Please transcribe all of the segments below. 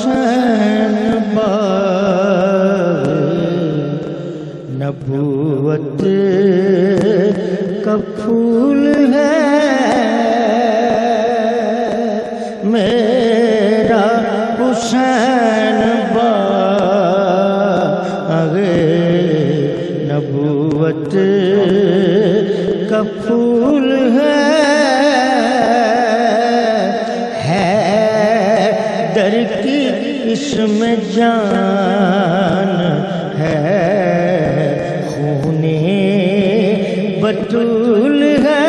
حسین باغ نبوت کا پھول ہے میرا حسین باغ نبوت کا پھول ہے حیدر کی اس میں جان ہے خون بطول ہے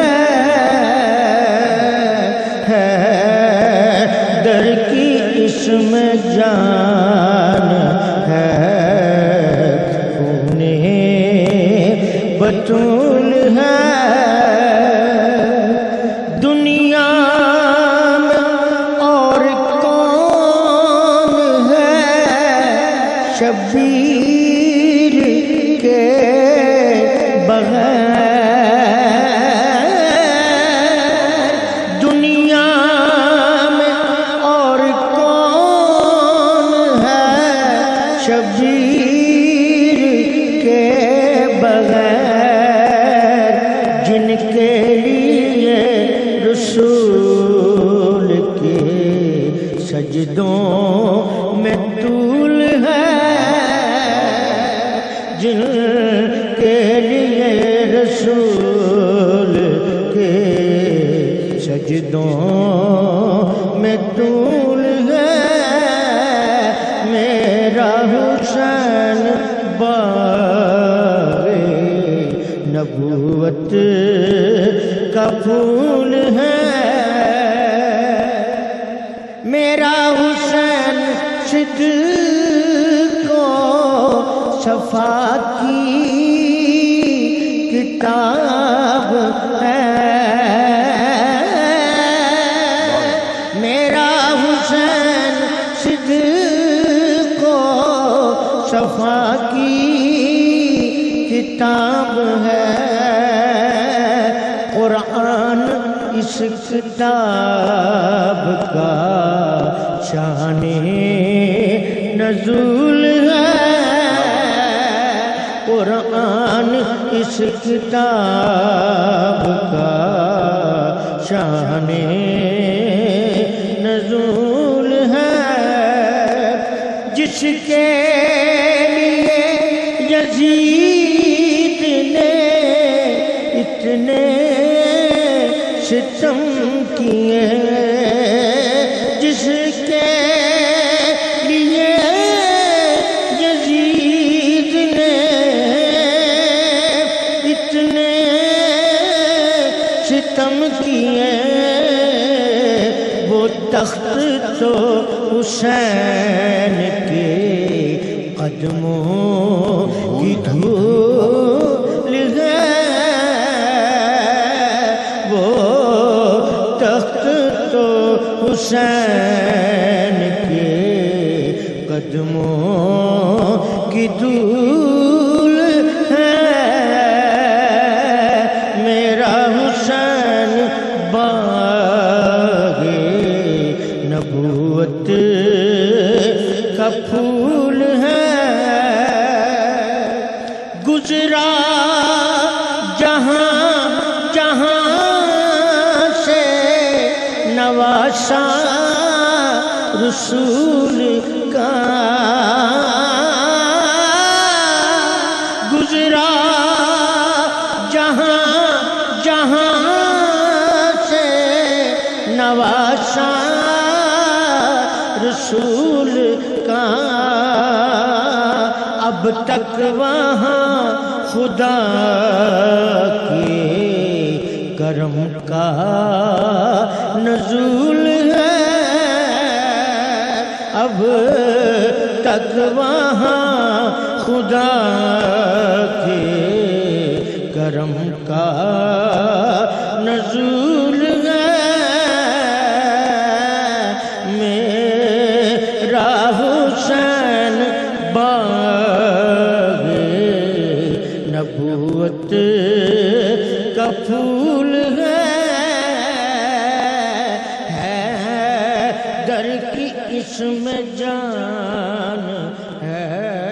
حیدر کی اس میں جان ہے خون بطول ہے دنیا میں اور کون ہے شبیر کے بغیر دنیا میں اور کون ہے شبیر کے بغیر جن کے لیے رسول کے سجدوں میں طول ہے جن کے لیے رسول کے سجدوں میں طول ہے میرا حسین باغ نبوت کا پھول ہے میرا حسین صدق و صفا کی کتاب ہے میرا حسین صدق و صفا کی کتاب ہے قرآن اس کتاب کا شان نزول ہے قرآن اس کتاب کا شان نزول ہے جس کے لیے یزید نے اتنے ستم کیے جس کے لیے یزید نے اتنے ستم کیے وہ تخت تو حسین کے قدموں کی دھول ہے وہ تخت تو حسین کے قدموں کی دھول ہے میرا حسین باغ نبوت کا پھول ہے گزرا جہاں جہاں سے نواسا رسول کا گزرا جہاں جہاں سے نواسا رسول کا اب تک وہاں خدا کے کرم کا نزول ہے اب تک وہاں خدا کے کرم کا نزول ہے میرا حسین باغ نبوت کا پھول ہے در کی اس میں جان ہے